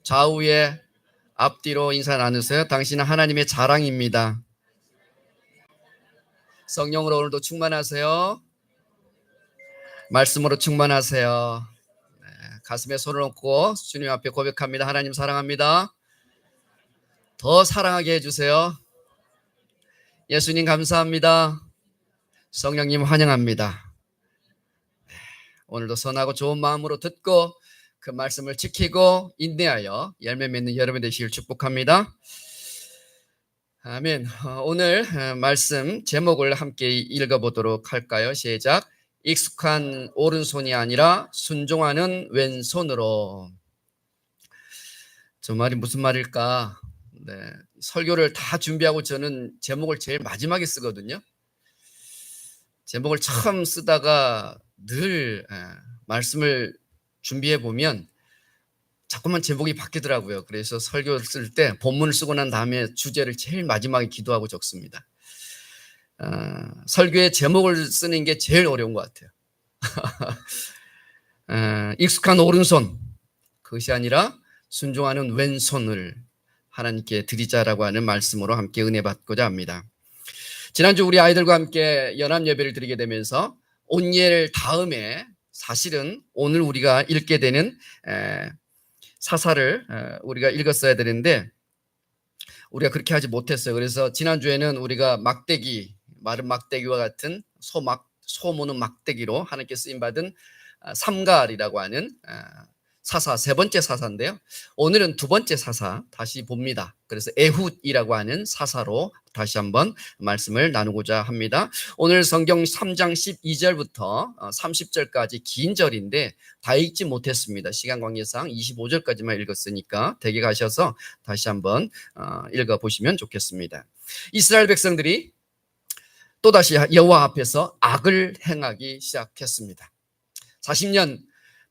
좌우에 앞뒤로 인사 나누세요. 당신은 하나님의 자랑입니다. 성령으로 오늘도 충만하세요. 말씀으로 충만하세요. 가슴에 손을 얹고 주님 앞에 고백합니다. 하나님 사랑합니다. 더 사랑하게 해주세요. 예수님 감사합니다. 성령님 환영합니다. 오늘도 선하고 좋은 마음으로 듣고 그 말씀을 지키고 인내하여 열매 맺는 여러분 되시길 축복합니다. 아멘. 오늘 말씀 제목을 함께 읽어보도록 할까요? 시작. 익숙한 오른손이 아니라 순종하는 왼손으로. 저 말이 무슨 말일까? 네, 설교를 다 준비하고 저는 제목을 제일 마지막에 쓰거든요. 제목을 처음 쓰다가 늘 말씀을 준비해 보면 자꾸만 제목이 바뀌더라고요. 그래서 설교를 쓸 때 본문을 쓰고 난 다음에 주제를 제일 마지막에 기도하고 적습니다. 설교의 제목을 쓰는 게 제일 어려운 것 같아요. 익숙한 오른손, 그것이 아니라 순종하는 왼손을 하나님께 드리자라고 하는 말씀으로 함께 은혜 받고자 합니다. 지난주 우리 아이들과 함께 연합 예배를 드리게 되면서 온니엘 다음에 사실은 오늘 우리가 읽게 되는 사사를 우리가 읽었어야 되는데 우리가 그렇게 하지 못했어요. 그래서 지난주에는 우리가 막대기, 마른 막대기와 같은 소무는 막대기로 하나님께 쓰임받은 삼갈이라고 하는 사사, 세 번째 사사인데요. 오늘은 두 번째 사사 다시 봅니다. 그래서 에훗이라고 하는 사사로 다시 한번 말씀을 나누고자 합니다. 오늘 성경 3장 12절부터 30절까지 긴 절인데 다 읽지 못했습니다. 시간 관계상 25절까지만 읽었으니까 댁에 가셔서 다시 한번 읽어보시면 좋겠습니다. 이스라엘 백성들이 또다시 여호와 앞에서 악을 행하기 시작했습니다. 40년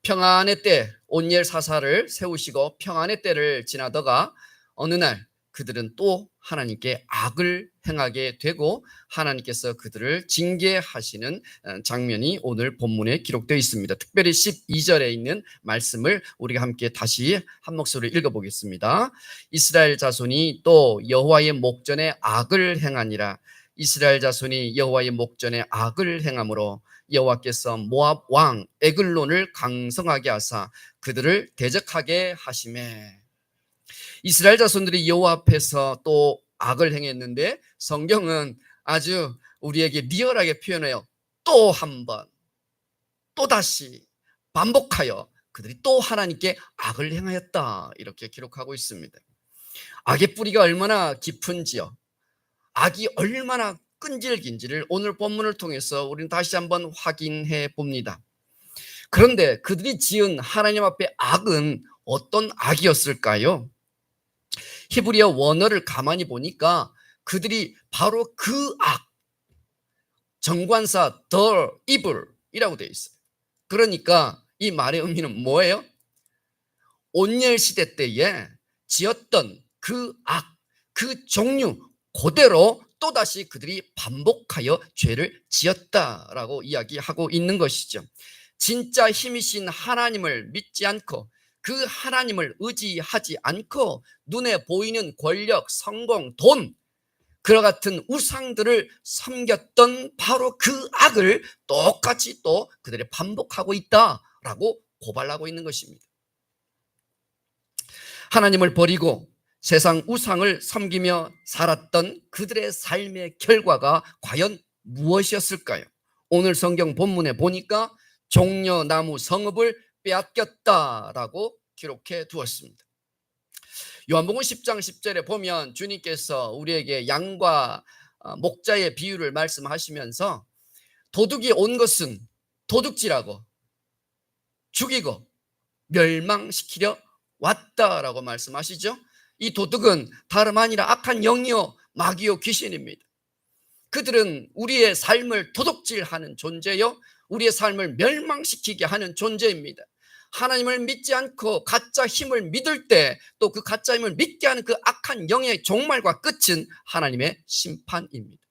평안의 때 온니엘 사사를 세우시고 평안의 때를 지나다가 어느 날 그들은 또 하나님께 악을 행하게 되고 하나님께서 그들을 징계하시는 장면이 오늘 본문에 기록되어 있습니다. 특별히 12절에 있는 말씀을 우리가 함께 다시 한 목소리로 읽어보겠습니다. 이스라엘 자손이 또 여호와의 목전에 악을 행하니라. 이스라엘 자손이 여호와의 목전에 악을 행함으로 여호와께서 모압 왕 에글론을 강성하게 하사 그들을 대적하게 하시매. 이스라엘 자손들이 여호와 앞에서 또 악을 행했는데 성경은 아주 우리에게 리얼하게 표현해요. 또 한 번, 또 다시 반복하여 그들이 또 하나님께 악을 행하였다 이렇게 기록하고 있습니다. 악의 뿌리가 얼마나 깊은지요, 악이 얼마나 끈질긴지를 오늘 본문을 통해서 우리는 다시 한번 확인해 봅니다. 그런데 그들이 지은 하나님 앞에 악은 어떤 악이었을까요? 히브리어 원어를 가만히 보니까 그들이 바로 그 악, 정관사 the evil이라고 되어 있어요. 그러니까 이 말의 의미는 뭐예요? 온니엘 시대 때에 지었던 그 악, 그 종류 그대로 또다시 그들이 반복하여 죄를 지었다라고 이야기하고 있는 것이죠. 진짜 힘이신 하나님을 믿지 않고 그 하나님을 의지하지 않고 눈에 보이는 권력, 성공, 돈, 그와 같은 우상들을 섬겼던 바로 그 악을 똑같이 또 그들이 반복하고 있다라고 고발하고 있는 것입니다. 하나님을 버리고 세상 우상을 섬기며 살았던 그들의 삶의 결과가 과연 무엇이었을까요? 오늘 성경 본문에 보니까 종려나무 성읍을 빼앗겼다라고 기록해 두었습니다. 요한복음 10장 10절에 보면 주님께서 우리에게 양과 목자의 비유를 말씀하시면서 도둑이 온 것은 도둑질하고 죽이고 멸망시키려 왔다라고 말씀하시죠. 이 도둑은 다름 아니라 악한 영이요 마귀요 귀신입니다. 그들은 우리의 삶을 도둑질하는 존재요, 우리의 삶을 멸망시키게 하는 존재입니다. 하나님을 믿지 않고 가짜 힘을 믿을 때 또 그 가짜 힘을 믿게 하는 그 악한 영의 종말과 끝은 하나님의 심판입니다.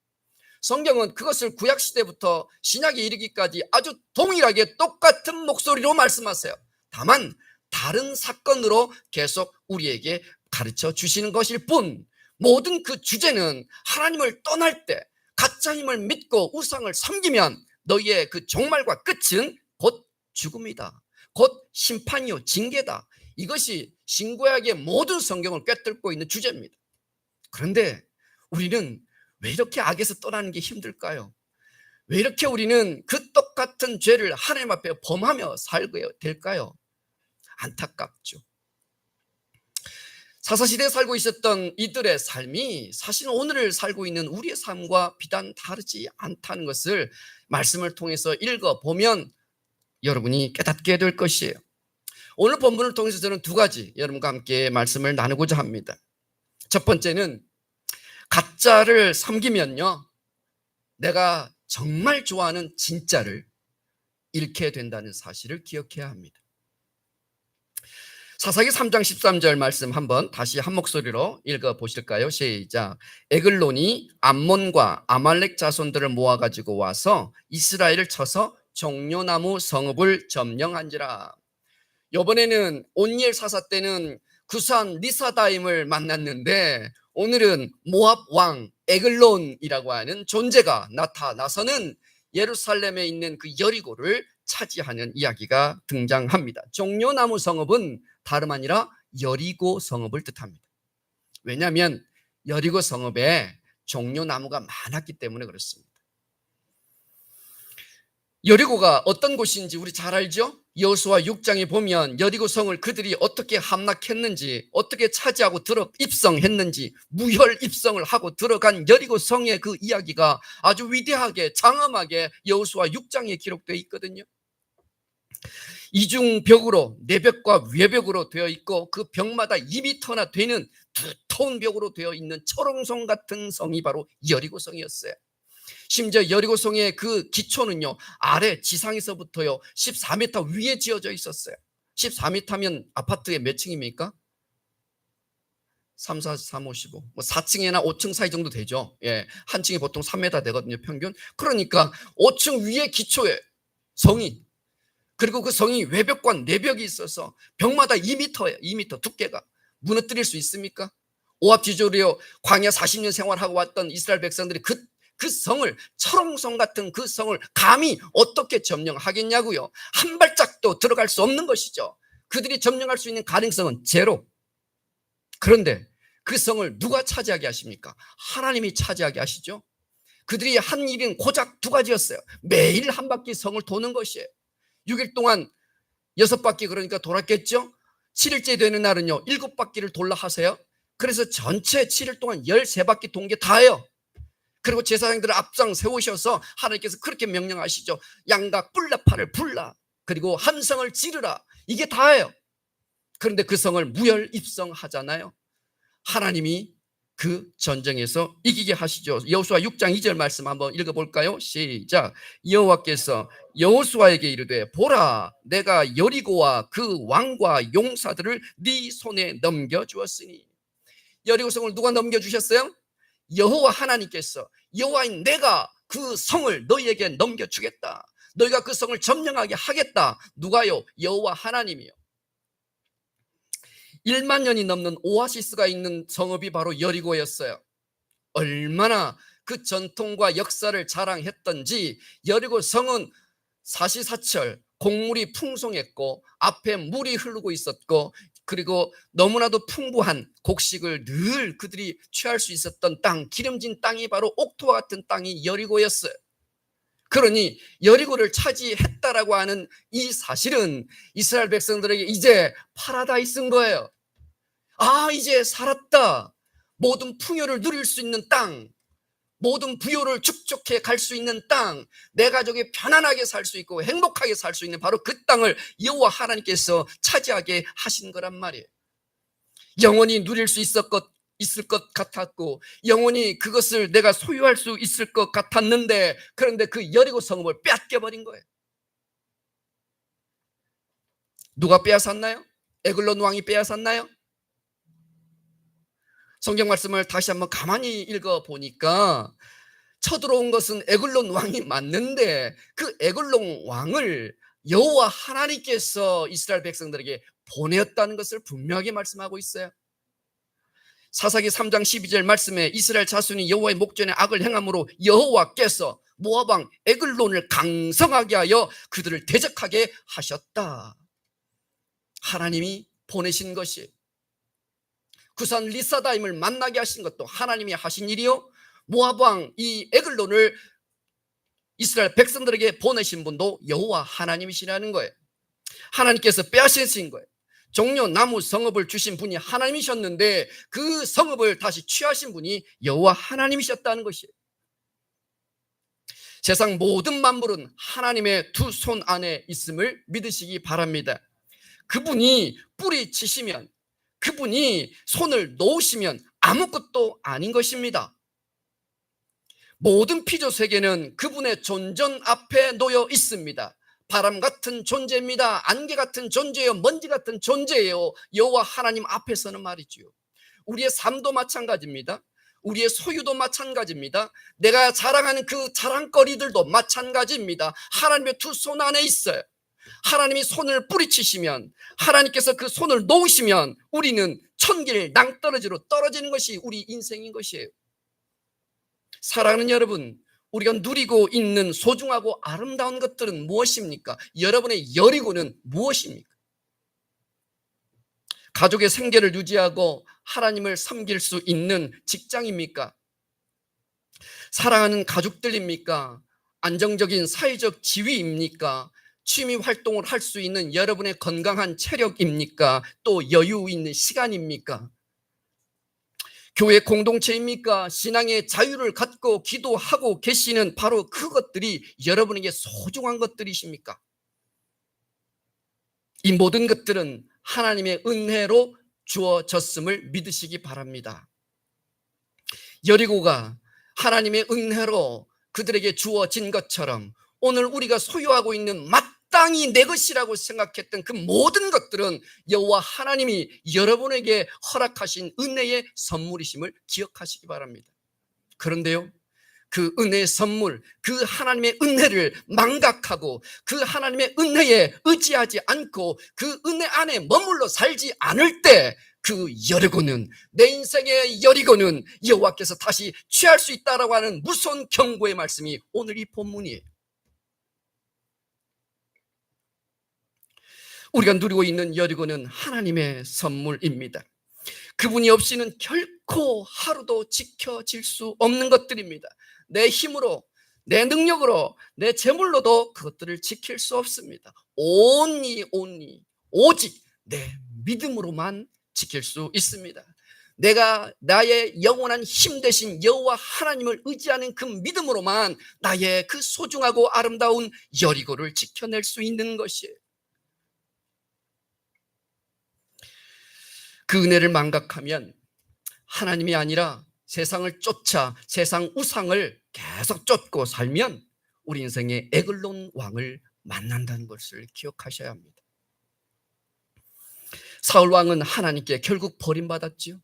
성경은 그것을 구약시대부터 신약에 이르기까지 아주 동일하게 똑같은 목소리로 말씀하세요. 다만 다른 사건으로 계속 우리에게 가르쳐 주시는 것일 뿐, 모든 그 주제는 하나님을 떠날 때 가짜 힘을 믿고 우상을 섬기면 너희의 그 종말과 끝은 곧 죽음이다, 곧 심판이요 징계다. 이것이 신구약의 모든 성경을 꿰뚫고 있는 주제입니다. 그런데 우리는 왜 이렇게 악에서 떠나는 게 힘들까요? 왜 이렇게 우리는 그 똑같은 죄를 하나님 앞에 범하며 살게 될까요? 안타깝죠. 사사시대에 살고 있었던 이들의 삶이 사실 오늘 살고 있는 우리의 삶과 비단 다르지 않다는 것을 말씀을 통해서 읽어보면 여러분이 깨닫게 될 것이에요. 오늘 본문을 통해서 저는 두 가지 여러분과 함께 말씀을 나누고자 합니다. 첫 번째는 가짜를 섬기면요, 내가 정말 좋아하는 진짜를 잃게 된다는 사실을 기억해야 합니다. 사사기 3장 13절 말씀 한번 다시 한 목소리로 읽어보실까요? 시작. 에글론이 암몬과 아말렉 자손들을 모아가지고 와서 이스라엘을 쳐서 종려나무 성읍을 점령한지라. 이번에는 온니엘 사사 때는 구산 리사다임을 만났는데 오늘은 모압 왕 에글론이라고 하는 존재가 나타나서는 예루살렘에 있는 그 여리고를 차지하는 이야기가 등장합니다. 종려나무 성읍은 다름 아니라 여리고 성읍을 뜻합니다. 왜냐하면 여리고 성읍에 종려나무가 많았기 때문에 그렇습니다. 여리고가 어떤 곳인지 우리 잘 알죠? 여호수아 6장에 보면 여리고 성을 그들이 어떻게 함락했는지, 어떻게 차지하고 입성했는지, 무혈 입성을 하고 들어간 여리고 성의 그 이야기가 아주 위대하게 장엄하게 여호수아 6장에 기록되어 있거든요. 이중벽으로, 내벽과 외벽으로 되어 있고 그 벽마다 2m나 되는 두터운 벽으로 되어 있는 철옹성 같은 성이 바로 여리고성이었어요. 심지어 여리고성의 그 기초는요, 아래 지상에서부터요 14m 위에 지어져 있었어요. 14m면 아파트의 몇 층입니까? 3, 4, 3, 5, 15 뭐 4층이나 5층 사이 정도 되죠. 예, 한 층이 보통 3m 되거든요, 평균. 그러니까 5층 위에 기초에 성이, 그리고 그 성이 외벽과 내벽이 있어서 벽마다 2m예요. 2m 두께가. 무너뜨릴 수 있습니까? 오합지졸이요 광야 40년 생활하고 왔던 이스라엘 백성들이 그 성을, 철옹성 같은 그 성을 감히 어떻게 점령하겠냐고요. 한 발짝도 들어갈 수 없는 것이죠. 그들이 점령할 수 있는 가능성은 제로. 그런데 그 성을 누가 차지하게 하십니까? 하나님이 차지하게 하시죠. 그들이 한 일은 고작 두 가지였어요. 매일 한 바퀴 성을 도는 것이에요. 6일 동안 6바퀴, 그러니까 돌았겠죠. 7일째 되는 날은요 7바퀴를 돌라 하세요. 그래서 전체 7일 동안 13바퀴 돈 게 다예요. 그리고 제사장들을 앞장 세우셔서 하나님께서 그렇게 명령하시죠. 양과 뿔나팔을 불라, 그리고 함성을 지르라. 이게 다예요. 그런데 그 성을 무혈 입성하잖아요. 하나님이 그 전쟁에서 이기게 하시죠. 여호수아 6장 2절 말씀 한번 읽어볼까요? 시작. 여호와께서 여호수아에게 이르되 보라, 내가 여리고와 그 왕과 용사들을 네 손에 넘겨주었으니. 여리고성을 누가 넘겨주셨어요? 여호와 하나님께서, 여호와인 내가 그 성을 너희에게 넘겨주겠다, 너희가 그 성을 점령하게 하겠다. 누가요? 여호와 하나님이요. 1만 년이 넘는 오아시스가 있는 성읍이 바로 여리고였어요. 얼마나 그 전통과 역사를 자랑했던지 여리고 성은 사시사철 곡물이 풍성했고 앞에 물이 흐르고 있었고, 그리고 너무나도 풍부한 곡식을 늘 그들이 취할 수 있었던 땅, 기름진 땅이 바로 옥토와 같은 땅이 여리고였어요. 그러니 여리고를 차지했다라고 하는 이 사실은 이스라엘 백성들에게 이제 파라다이스인 거예요. 아, 이제 살았다. 모든 풍요를 누릴 수 있는 땅, 모든 부요를 축적해 갈 수 있는 땅, 내 가족이 편안하게 살 수 있고 행복하게 살 수 있는 바로 그 땅을 여호와 하나님께서 차지하게 하신 거란 말이에요. 영원히 누릴 수 있을 것 같았고, 영원히 그것을 내가 소유할 수 있을 것 같았는데, 그런데 그 여리고 성읍을 빼앗겨버린 거예요. 누가 빼앗았나요? 에글론 왕이 빼앗았나요? 성경 말씀을 다시 한번 가만히 읽어보니까 쳐들어온 것은 에글론 왕이 맞는데 그 에글론 왕을 여호와 하나님께서 이스라엘 백성들에게 보내었다는 것을 분명하게 말씀하고 있어요. 사사기 3장 12절 말씀에 이스라엘 자손이 여호와의 목전에 악을 행함으로 여호와께서 모압 왕 에글론을 강성하게 하여 그들을 대적하게 하셨다. 하나님이 보내신 것이, 구산 리사다임을 만나게 하신 것도 하나님이 하신 일이요, 모압 왕 이 에글론을 이스라엘 백성들에게 보내신 분도 여호와 하나님이시라는 거예요. 하나님께서 빼앗으신 거예요. 종려 나무 성읍을 주신 분이 하나님이셨는데 그 성읍을 다시 취하신 분이 여호와 하나님이셨다는 것이에요. 세상 모든 만물은 하나님의 두 손 안에 있음을 믿으시기 바랍니다. 그분이 뿌리치시면, 그분이 손을 놓으시면 아무것도 아닌 것입니다. 모든 피조 세계는 그분의 존전 앞에 놓여 있습니다. 바람 같은 존재입니다. 안개 같은 존재예요. 먼지 같은 존재예요. 여호와 하나님 앞에서는 말이지요. 우리의 삶도 마찬가지입니다. 우리의 소유도 마찬가지입니다. 내가 자랑하는 그 자랑거리들도 마찬가지입니다. 하나님의 두 손 안에 있어요. 하나님이 손을 뿌리치시면, 하나님께서 그 손을 놓으시면 우리는 천길 낭떠러지로 떨어지는 것이 우리 인생인 것이에요. 사랑하는 여러분, 우리가 누리고 있는 소중하고 아름다운 것들은 무엇입니까? 여러분의 여리고는 무엇입니까? 가족의 생계를 유지하고 하나님을 섬길 수 있는 직장입니까? 사랑하는 가족들입니까? 안정적인 사회적 지위입니까? 취미 활동을 할 수 있는 여러분의 건강한 체력입니까? 또 여유 있는 시간입니까? 교회 공동체입니까? 신앙의 자유를 갖고 기도하고 계시는 바로 그것들이 여러분에게 소중한 것들이십니까? 이 모든 것들은 하나님의 은혜로 주어졌음을 믿으시기 바랍니다. 여리고가 하나님의 은혜로 그들에게 주어진 것처럼 오늘 우리가 소유하고 있는 마땅히 내 것이라고 생각했던 그 모든 것들은 여호와 하나님이 여러분에게 허락하신 은혜의 선물이심을 기억하시기 바랍니다. 그런데요, 그 은혜의 선물, 그 하나님의 은혜를 망각하고 그 하나님의 은혜에 의지하지 않고 그 은혜 안에 머물러 살지 않을 때 그 여리고는, 내 인생의 여리고는 여호와께서 다시 취할 수 있다라고 하는 무서운 경고의 말씀이 오늘 이 본문이에요. 우리가 누리고 있는 여리고는 하나님의 선물입니다. 그분이 없이는 결코 하루도 지켜질 수 없는 것들입니다. 내 힘으로, 내 능력으로, 내 재물로도 그것들을 지킬 수 없습니다. 오직 내 믿음으로만 지킬 수 있습니다. 내가 나의 영원한 힘 되신 여호와 하나님을 의지하는 그 믿음으로만 나의 그 소중하고 아름다운 여리고를 지켜낼 수 있는 것이에요. 그 은혜를 망각하면 하나님이 아니라 세상을 쫓아 세상 우상을 계속 쫓고 살면 우리 인생의 에글론 왕을 만난다는 것을 기억하셔야 합니다. 사울 왕은 하나님께 결국 버림받았지요.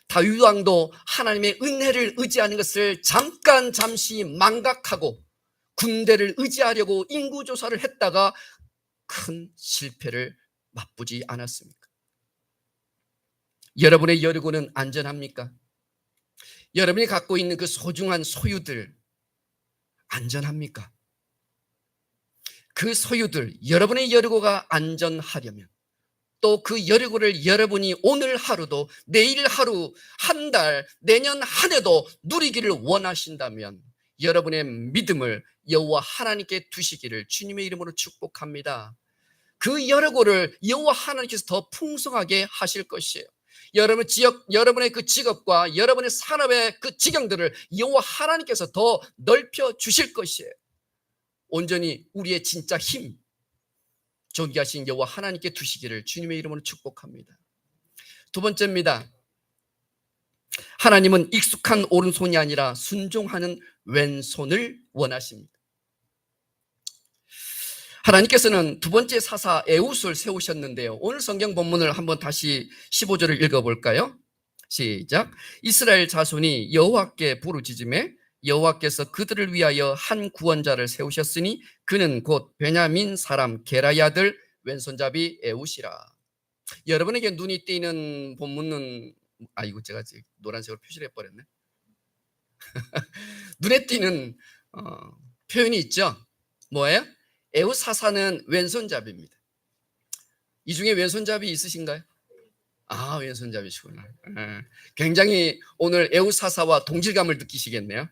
다윗 왕도 하나님의 은혜를 의지하는 것을 잠시 망각하고 군대를 의지하려고 인구조사를 했다가 큰 실패를 맛보지 않았습니까? 여러분의 여리고는 안전합니까? 여러분이 갖고 있는 그 소중한 소유들 안전합니까? 그 소유들, 여러분의 여리고가 안전하려면 또 그 여리고를 여러분이 오늘 하루도, 내일 하루, 한 달, 내년 한 해도 누리기를 원하신다면 여러분의 믿음을 여호와 하나님께 두시기를 주님의 이름으로 축복합니다. 그 여리고를 여호와 하나님께서 더 풍성하게 하실 것이에요. 여러분의 그 직업과 여러분의 산업의 그 지경들을 여호와 하나님께서 더 넓혀 주실 것이에요. 온전히 우리의 진짜 힘, 존귀하신 여호와 하나님께 두시기를 주님의 이름으로 축복합니다. 두 번째입니다. 하나님은 익숙한 오른손이 아니라 순종하는 왼손을 원하십니다. 하나님께서는 두 번째 사사 에훗을 세우셨는데요. 오늘 성경 본문을 한번 다시 15절을 읽어볼까요? 시작. 이스라엘 자손이 여호와께 부르짖음에 여호와께서 그들을 위하여 한 구원자를 세우셨으니 그는 곧 베냐민 사람 게라의 아들 왼손잡이 에웃이라. 여러분에게 눈이 띄는 본문은 이거 제가 노란색으로 표시를 해버렸네. 눈에 띄는 표현이 있죠. 뭐예요? 에웃 사사는 왼손잡이입니다. 이 중에 왼손잡이 있으신가요? 왼손잡이시구나. 굉장히 오늘 에웃 사사와 동질감을 느끼시겠네요.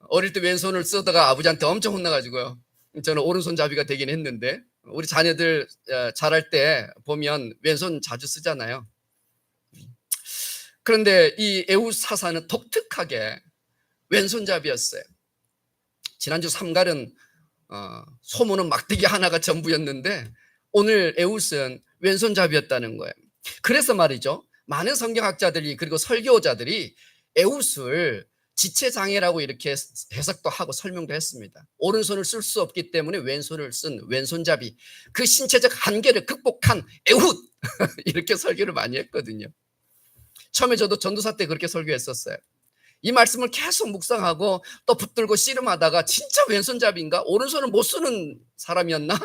어릴 때 왼손을 쓰다가 아버지한테 엄청 혼나가지고요. 저는 오른손잡이가 되긴 했는데, 우리 자녀들 자랄 때 보면 왼손 자주 쓰잖아요. 그런데 이 에웃 사사는 독특하게 왼손잡이였어요. 지난주 삼갈은 소모는 막대기 하나가 전부였는데 오늘 에웃은 왼손잡이였다는 거예요. 그래서 말이죠, 많은 성경학자들이 그리고 설교자들이 에웃을 지체장애라고 이렇게 해석도 하고 설명도 했습니다. 오른손을 쓸 수 없기 때문에 왼손을 쓴 왼손잡이, 그 신체적 한계를 극복한 에웃 이렇게 설교를 많이 했거든요. 처음에 저도 전도사 때 그렇게 설교했었어요. 이 말씀을 계속 묵상하고 또 붙들고 씨름하다가 진짜 왼손잡이인가? 오른손을 못 쓰는 사람이었나?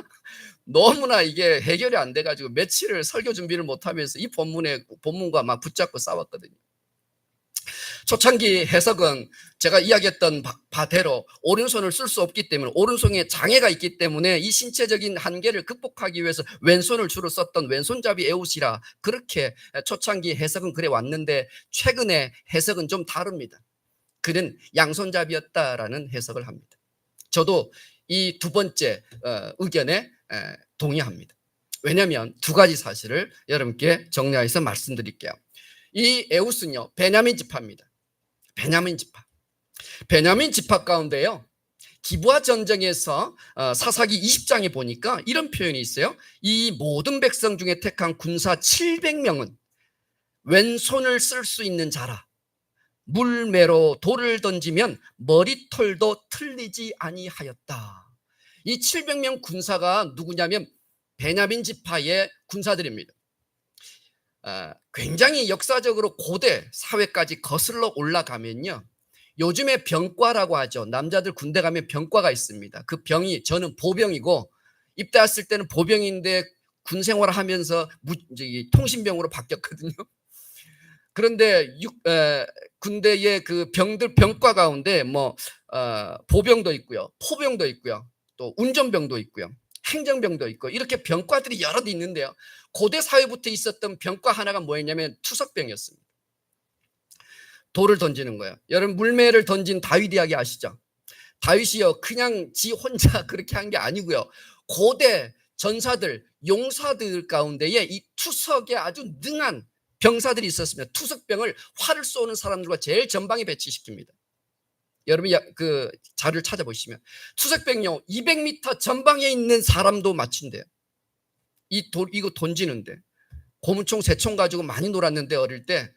너무나 이게 해결이 안 돼가지고 며칠을 설교 준비를 못하면서 이 본문과 막 붙잡고 싸웠거든요. 초창기 해석은 제가 이야기했던 바대로 오른손을 쓸 수 없기 때문에, 오른손에 장애가 있기 때문에 이 신체적인 한계를 극복하기 위해서 왼손을 주로 썼던 왼손잡이 에웃이라, 그렇게 초창기 해석은 그래 왔는데 최근에 해석은 좀 다릅니다. 그는 양손잡이였다라는 해석을 합니다. 저도 이 두 번째 의견에 동의합니다. 왜냐하면 두 가지 사실을 여러분께 정리해서 말씀드릴게요. 이 에웃은요, 베냐민 지파입니다. 베냐민 지파 가운데요, 기브아 전쟁에서 사사기 20장에 보니까 이런 표현이 있어요. 이 모든 백성 중에 택한 군사 700명은 왼손을 쓸 수 있는 자라. 물매로 돌을 던지면 머리털도 틀리지 아니하였다. 이 700명 군사가 누구냐면 베냐민 지파의 군사들입니다. 굉장히 역사적으로 고대 사회까지 거슬러 올라가면요, 요즘에 병과라고 하죠. 남자들 군대 가면 병과가 있습니다. 그 병이, 저는 보병이고 입대 왔을 때는 보병인데 군 생활을 하면서 통신병으로 바뀌었거든요. 그런데 군대의 그 병과 가운데 보병도 있고요, 포병도 있고요, 또 운전병도 있고요, 행정병도 있고, 이렇게 병과들이 여럿 있는데요, 고대 사회부터 있었던 병과 하나가 뭐였냐면 투석병이었습니다. 돌을 던지는 거예요. 여러분, 물매를 던진 다윗 이야기 아시죠? 다윗이요, 그냥 지 혼자 그렇게 한 게 아니고요, 고대 전사들, 용사들 가운데에 이 투석에 아주 능한 병사들이 있었습니다. 투석병을 활을 쏘는 사람들과 제일 전방에 배치시킵니다. 여러분이 그 자료를 찾아보시면 투석병요, 200m 전방에 있는 사람도 맞춘대요. 이거 던지는데 고무총, 새총 가지고 많이 놀았는데 어릴 때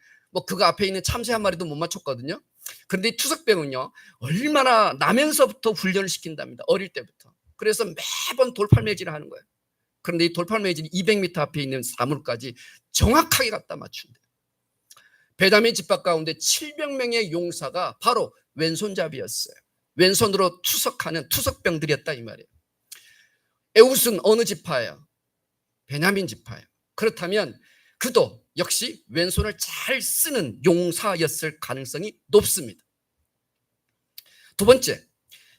그거 앞에 있는 참새 한 마리도 못 맞췄거든요. 그런데 이 투석병은요, 얼마나 나면서부터 훈련을 시킨답니다. 어릴 때부터. 그래서 매번 돌팔매질을 하는 거예요. 그런데 이 돌팔매질이 200m 앞에 있는 사물까지 정확하게 갖다 맞춘대요. 베냐민 지파 가운데 700명의 용사가 바로 왼손잡이였어요. 왼손으로 투석하는 투석병들이었다 이 말이에요. 에웃은 어느 지파예요? 베냐민 지파예요. 그렇다면 그도 역시 왼손을 잘 쓰는 용사였을 가능성이 높습니다. 두 번째,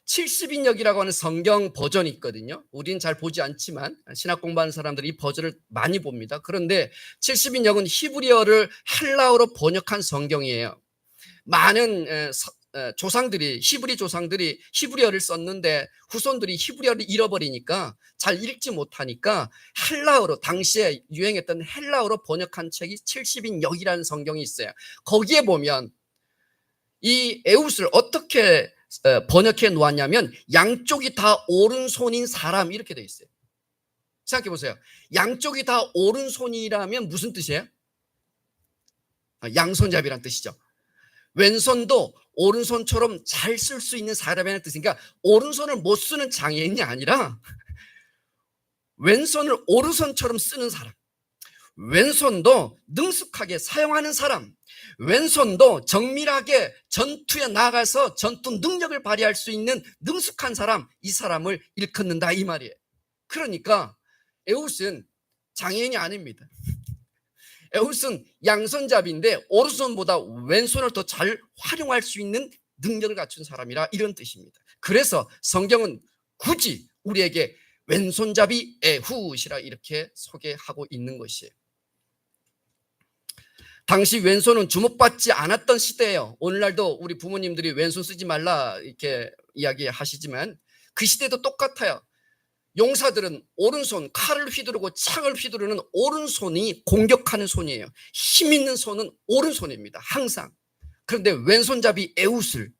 70인역이라고 하는 성경 버전이 있거든요. 우리는 잘 보지 않지만 신학 공부하는 사람들이 이 버전을 많이 봅니다. 그런데 70인역은 히브리어를 헬라어로 번역한 성경이에요. 많은 히브리 조상들이 히브리어를 썼는데 후손들이 히브리어를 잃어버리니까 잘 읽지 못하니까 헬라어로, 당시에 유행했던 헬라어로 번역한 책이 70인역이라는 성경이 있어요. 거기에 보면 이 에웃을 어떻게 번역해 놓았냐면 양쪽이 다 오른손인 사람, 이렇게 돼 있어요. 생각해 보세요. 양쪽이 다 오른손이라면 무슨 뜻이에요? 양손잡이란 뜻이죠. 왼손도 오른손처럼 잘 쓸 수 있는 사람이라는 뜻이니까 오른손을 못 쓰는 장애인이 아니라 왼손을 오른손처럼 쓰는 사람, 왼손도 능숙하게 사용하는 사람, 왼손도 정밀하게 전투에 나가서 전투 능력을 발휘할 수 있는 능숙한 사람, 이 사람을 일컫는다 이 말이에요. 그러니까 에훗은 장애인이 아닙니다. 에훗은 양손잡이인데 오른손보다 왼손을 더 잘 활용할 수 있는 능력을 갖춘 사람이라 이런 뜻입니다. 그래서 성경은 굳이 우리에게 왼손잡이 에훗이라 이렇게 소개하고 있는 것이에요. 당시 왼손은 주목받지 않았던 시대예요. 오늘날도 우리 부모님들이 왼손 쓰지 말라 이렇게 이야기하시지만 그 시대도 똑같아요. 용사들은 오른손, 칼을 휘두르고 창을 휘두르는 오른손이 공격하는 손이에요. 힘 있는 손은 오른손입니다. 항상. 그런데 왼손잡이 에훗을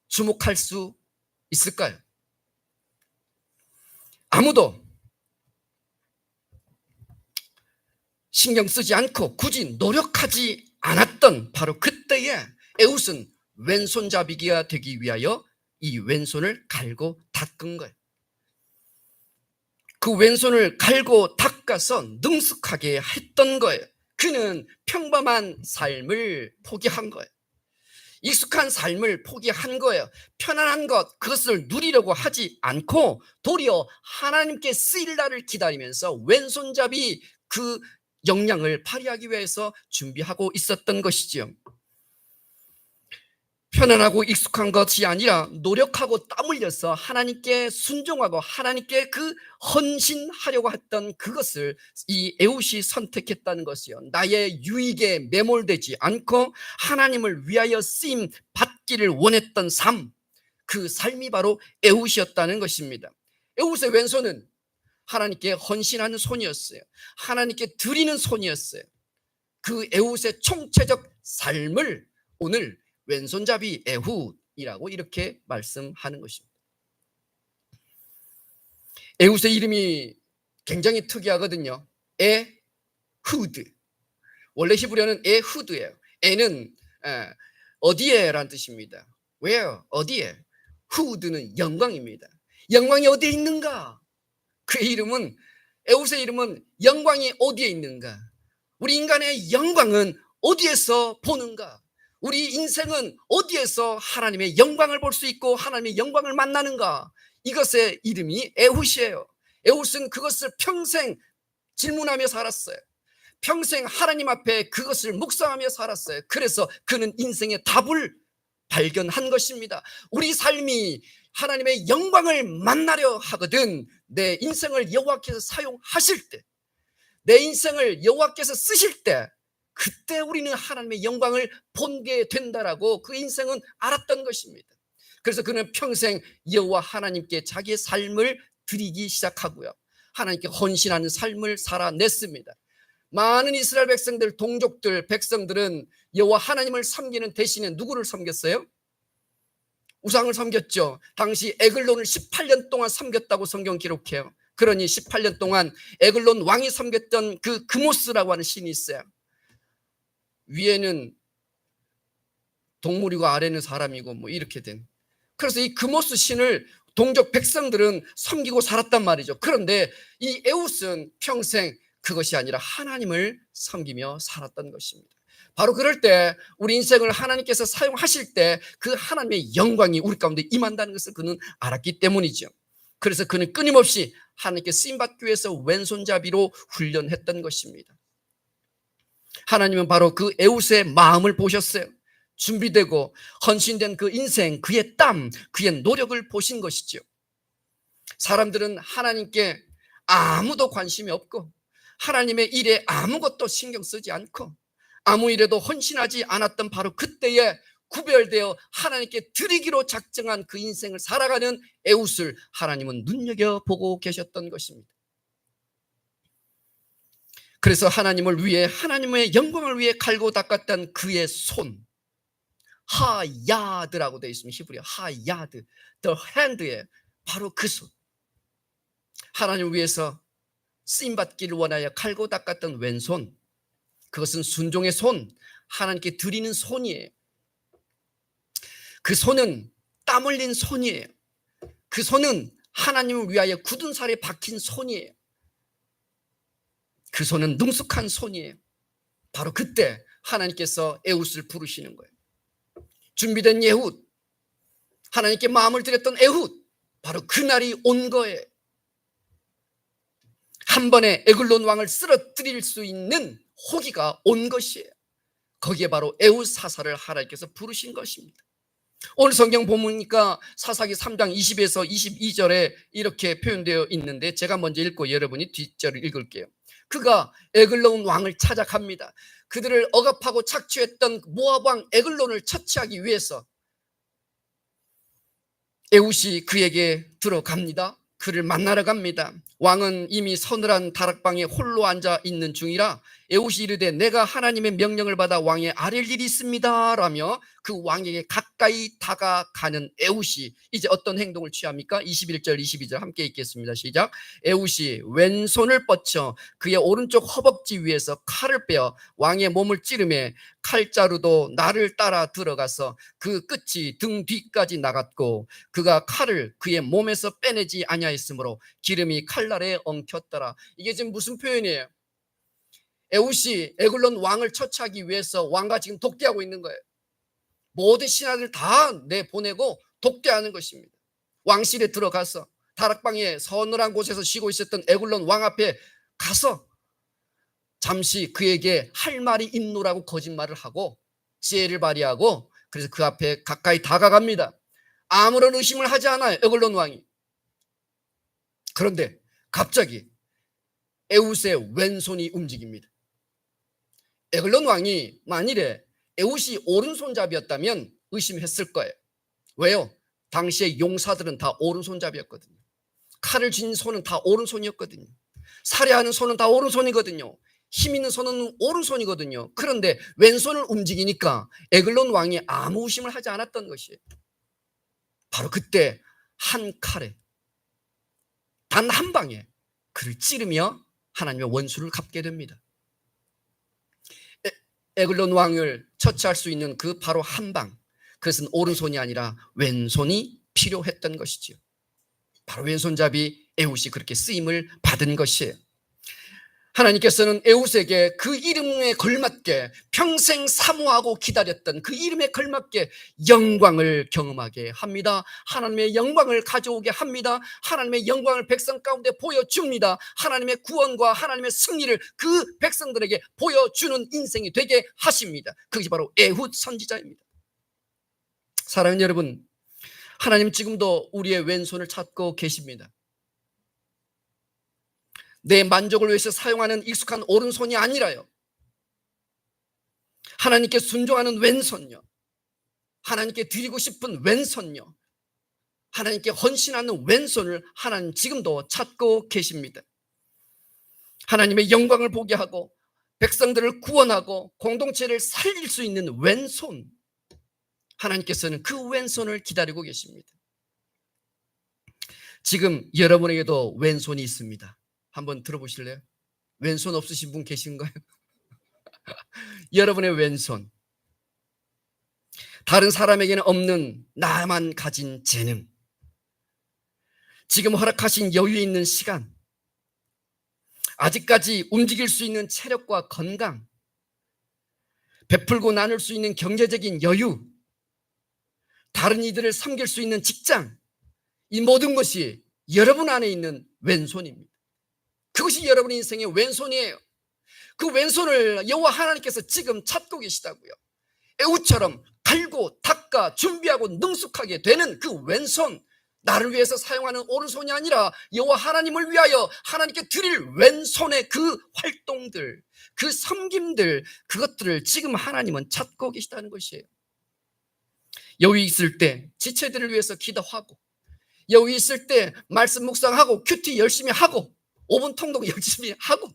주목할 수 있을까요? 아무도 신경 쓰지 않고 굳이 노력하지 않았던 바로 그때에 에훗은 왼손잡이가 되기 위하여 이 왼손을 갈고 닦은 거예요. 그 왼손을 갈고 닦아서 능숙하게 했던 거예요. 그는 평범한 삶을 포기한 거예요. 익숙한 삶을 포기한 거예요. 편안한 것, 그것을 누리려고 하지 않고 도리어 하나님께 쓰일 날을 기다리면서 왼손잡이 그 역량을 발휘하기 위해서 준비하고 있었던 것이지요. 편안하고 익숙한 것이 아니라 노력하고 땀 흘려서 하나님께 순종하고 하나님께 그 헌신하려고 했던 그것을 이 에훗이 선택했다는 것이요. 나의 유익에 매몰되지 않고 하나님을 위하여 쓰임 받기를 원했던 삶, 그 삶이 바로 에훗이었다는 것입니다. 에훗의 왼손은 하나님께 헌신하는 손이었어요. 하나님께 드리는 손이었어요. 그 에훗의 총체적 삶을 오늘 왼손잡이 에훗이라고 이렇게 말씀하는 것입니다. 에훗의 이름이 굉장히 특이하거든요. 에후드. 원래 히브리어는 에후드예요. 에는 어디에 라는 뜻입니다. Where? 어디에? 후드는 영광입니다. 영광이 어디에 있는가? 그의 이름은, 에훗의 이름은 영광이 어디에 있는가? 우리 인간의 영광은 어디에서 보는가? 우리 인생은 어디에서 하나님의 영광을 볼 수 있고 하나님의 영광을 만나는가? 이것의 이름이 에훗이에요. 에훗은 그것을 평생 질문하며 살았어요. 평생 하나님 앞에 그것을 묵상하며 살았어요. 그래서 그는 인생의 답을 발견한 것입니다. 우리 삶이 하나님의 영광을 만나려 하거든 내 인생을 여호와께서 사용하실 때, 내 인생을 여호와께서 쓰실 때, 그때 우리는 하나님의 영광을 본게 된다라고 그 인생은 알았던 것입니다. 그래서 그는 평생 여호와 하나님께 자기의 삶을 드리기 시작하고요, 하나님께 헌신하는 삶을 살아냈습니다. 많은 이스라엘 백성들, 동족들, 백성들은 여호와 하나님을 섬기는 대신에 누구를 섬겼어요? 우상을 섬겼죠. 당시 에글론을 18년 동안 섬겼다고 성경 기록해요. 그러니 18년 동안 에글론 왕이 섬겼던 그 그모스라고 하는 신이 있어요. 위에는 동물이고 아래는 사람이고 뭐 이렇게 된. 그래서 이 그모스 신을 동족 백성들은 섬기고 살았단 말이죠. 그런데 이 에훗은 평생 그것이 아니라 하나님을 섬기며 살았던 것입니다. 바로 그럴 때 우리 인생을 하나님께서 사용하실 때 그 하나님의 영광이 우리 가운데 임한다는 것을 그는 알았기 때문이죠. 그래서 그는 끊임없이 하나님께 쓰임받기 위해서 왼손잡이로 훈련했던 것입니다. 하나님은 바로 그 에훗의 마음을 보셨어요. 준비되고 헌신된 그 인생, 그의 땀, 그의 노력을 보신 것이죠. 사람들은 하나님께 아무도 관심이 없고 하나님의 일에 아무것도 신경 쓰지 않고 아무 일에도 헌신하지 않았던 바로 그때에 구별되어 하나님께 드리기로 작정한 그 인생을 살아가는 에훗을 하나님은 눈여겨보고 계셨던 것입니다. 그래서 하나님을 위해, 하나님의 영광을 위해 갈고 닦았던 그의 손, 하야드라고 되어 있습니다. 히브리어 하야드, the hand에 바로 그 손, 하나님을 위해서 쓰임받기를 원하여 갈고 닦았던 왼손, 그것은 순종의 손, 하나님께 드리는 손이에요. 그 손은 땀 흘린 손이에요. 그 손은 하나님을 위하여 굳은 살에 박힌 손이에요. 그 손은 능숙한 손이에요. 바로 그때 하나님께서 에훗을 부르시는 거예요. 준비된 에훗, 하나님께 마음을 드렸던 에훗, 바로 그날이 온 거예요. 한 번에 에글론 왕을 쓰러뜨릴 수 있는 호기가 온 것이에요. 거기에 바로 에훗 사사를 하나님께서 부르신 것입니다. 오늘 성경 보니까 사사기 3장 20에서 22절에 이렇게 표현되어 있는데, 제가 먼저 읽고 여러분이 뒷절을 읽을게요. 그가 에글론 왕을 찾아갑니다. 그들을 억압하고 착취했던 모압 왕 에글론을 처치하기 위해서 에훗이 그에게 들어갑니다. 그를 만나러 갑니다. 왕은 이미 서늘한 다락방에 홀로 앉아 있는 중이라 에훗이 이르되 내가 하나님의 명령을 받아 왕에 아랠 일이 있습니다 라며 그 왕에게 가까이 다가가는 에훗이 이제 어떤 행동을 취합니까? 21절 22절 함께 읽겠습니다. 시작. 에훗이 왼손을 뻗쳐 그의 오른쪽 허벅지 위에서 칼을 빼어 왕의 몸을 찌르매 칼자루도 나를 따라 들어가서 그 끝이 등 뒤까지 나갔고 그가 칼을 그의 몸에서 빼내지 아니하였으므로 기름이 칼날에 엉켰더라. 이게 지금 무슨 표현이에요? 에훗이 에글론 왕을 처치하기 위해서 왕과 지금 독대하고 있는 거예요. 모든 신하들 다 내보내고 독대하는 것입니다. 왕실에 들어가서 다락방에 서늘한 곳에서 쉬고 있었던 에글론 왕 앞에 가서 잠시 그에게 할 말이 있노라고 거짓말을 하고 지혜를 발휘하고, 그래서 그 앞에 가까이 다가갑니다. 아무런 의심을 하지 않아요, 에글론 왕이. 그런데 갑자기 에훗의 왼손이 움직입니다. 에글론 왕이 만일에 에훗이 오른손잡이였다면 의심했을 거예요. 왜요? 당시에 용사들은 다 오른손잡이였거든요. 칼을 쥔 손은 다 오른손이었거든요. 살해하는 손은 다 오른손이거든요. 힘 있는 손은 오른손이거든요. 그런데 왼손을 움직이니까 에글론 왕이 아무 의심을 하지 않았던 것이에요. 바로 그때 한 칼에 단 한 방에 그를 찌르며 하나님의 원수를 갚게 됩니다. 에글론 왕을 처치할 수 있는 그 바로 한 방, 그것은 오른손이 아니라 왼손이 필요했던 것이지요. 바로 왼손잡이 에훗이 그렇게 쓰임을 받은 것이에요. 하나님께서는 에훗에게 그 이름에 걸맞게 평생 사모하고 기다렸던 그 이름에 걸맞게 영광을 경험하게 합니다. 하나님의 영광을 가져오게 합니다. 하나님의 영광을 백성 가운데 보여줍니다. 하나님의 구원과 하나님의 승리를 그 백성들에게 보여주는 인생이 되게 하십니다. 그것이 바로 에훗 선지자입니다. 사랑하는 여러분, 하나님 지금도 우리의 왼손을 찾고 계십니다. 내 만족을 위해서 사용하는 익숙한 오른손이 아니라요, 하나님께 순종하는 왼손요, 하나님께 드리고 싶은 왼손요, 하나님께 헌신하는 왼손을 하나님 지금도 찾고 계십니다. 하나님의 영광을 보게 하고 백성들을 구원하고 공동체를 살릴 수 있는 왼손, 하나님께서는 그 왼손을 기다리고 계십니다. 지금 여러분에게도 왼손이 있습니다. 한번 들어보실래요? 왼손 없으신 분 계신가요? 여러분의 왼손, 다른 사람에게는 없는 나만 가진 재능, 지금 허락하신 여유 있는 시간, 아직까지 움직일 수 있는 체력과 건강, 베풀고 나눌 수 있는 경제적인 여유, 다른 이들을 섬길 수 있는 직장, 이 모든 것이 여러분 안에 있는 왼손입니다. 그것이 여러분의 인생의 왼손이에요. 그 왼손을 여호와 하나님께서 지금 찾고 계시다고요. 에훗처럼 갈고 닦아 준비하고 능숙하게 되는 그 왼손, 나를 위해서 사용하는 오른손이 아니라 여호와 하나님을 위하여 하나님께 드릴 왼손의 그 활동들, 그 섬김들, 그것들을 지금 하나님은 찾고 계시다는 것이에요. 여유 있을 때 지체들을 위해서 기도하고, 여유 있을 때 말씀 묵상하고, 큐티 열심히 하고, 5분 통독 열심히 하고,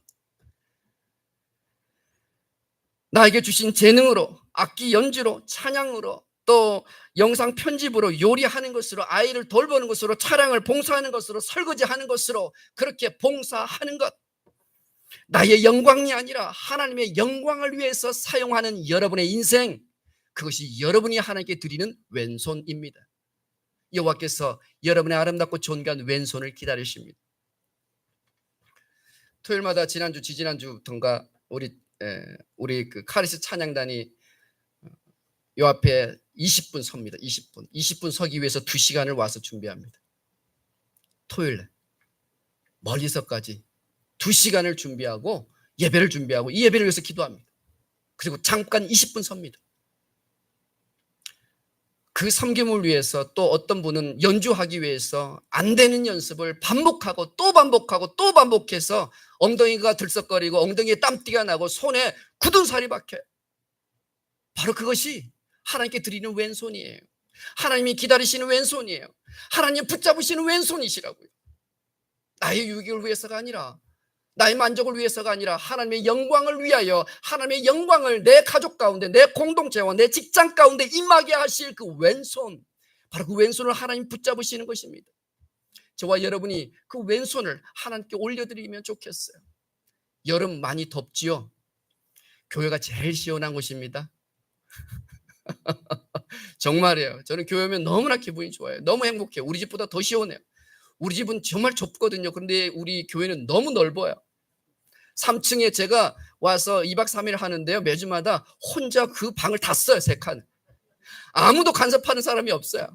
나에게 주신 재능으로, 악기 연주로, 찬양으로, 또 영상 편집으로, 요리하는 것으로, 아이를 돌보는 것으로, 차량을 봉사하는 것으로, 설거지하는 것으로 그렇게 봉사하는 것, 나의 영광이 아니라 하나님의 영광을 위해서 사용하는 여러분의 인생, 그것이 여러분이 하나님께 드리는 왼손입니다. 여호와께서 여러분의 아름답고 존귀한 왼손을 기다리십니다. 토요일마다 지난주, 지지난주부터인가 우리 그 카리스 찬양단이 요 앞에 20분 섭니다. 20분 서기 위해서 2시간을 와서 준비합니다. 토요일에 멀리서까지 2시간을 준비하고 예배를 준비하고 이 예배를 위해서 기도합니다. 그리고 잠깐 20분 섭니다. 그 섬김을 위해서 또 어떤 분은 연주하기 위해서 안 되는 연습을 반복하고 또 반복하고 또 반복해서 엉덩이가 들썩거리고 엉덩이에 땀띠가 나고 손에 굳은 살이 박혀요. 바로 그것이 하나님께 드리는 왼손이에요. 하나님이 기다리시는 왼손이에요. 하나님 붙잡으시는 왼손이시라고요. 나의 유익을 위해서가 아니라, 나의 만족을 위해서가 아니라 하나님의 영광을 위하여, 하나님의 영광을 내 가족 가운데, 내 공동체와 내 직장 가운데 임하게 하실 그 왼손, 바로 그 왼손을 하나님 붙잡으시는 것입니다. 저와 여러분이 그 왼손을 하나님께 올려드리면 좋겠어요. 여름 많이 덥지요? 교회가 제일 시원한 곳입니다. 정말이에요. 저는 교회 오면 너무나 기분이 좋아요. 너무 행복해요. 우리 집보다 더 시원해요. 우리 집은 정말 좁거든요. 그런데 우리 교회는 너무 넓어요. 3층에 제가 와서 2박 3일 하는데요. 매주마다 혼자 그 방을 다 써요. 3칸. 아무도 간섭하는 사람이 없어요.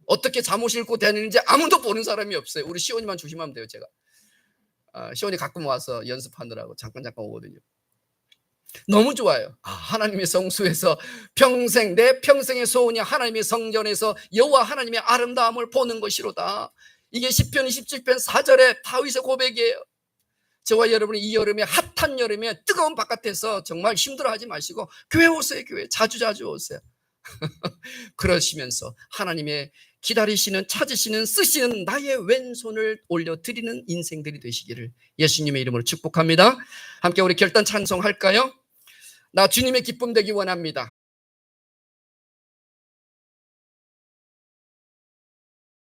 어떻게 잠옷 입고 다니는지 아무도 보는 사람이 없어요. 우리 시온이만 조심하면 돼요. 제가 시온이 가끔 와서 연습하느라고 잠깐 오거든요. 너무 좋아요. 하나님의 성수에서 평생, 내 평생의 소원이 하나님의 성전에서 여호와 하나님의 아름다움을 보는 것이로다. 이게 시편 27편 4절의 다윗의 고백이에요. 저와 여러분이 이 여름에, 핫한 여름에 뜨거운 바깥에서 정말 힘들어하지 마시고 교회 오세요. 교회 자주 오세요. 그러시면서 하나님의 기다리시는, 찾으시는, 쓰시는 나의 왼손을 올려드리는 인생들이 되시기를 예수님의 이름으로 축복합니다. 함께 우리 결단 찬송할까요? 나 주님의 기쁨 되기 원합니다.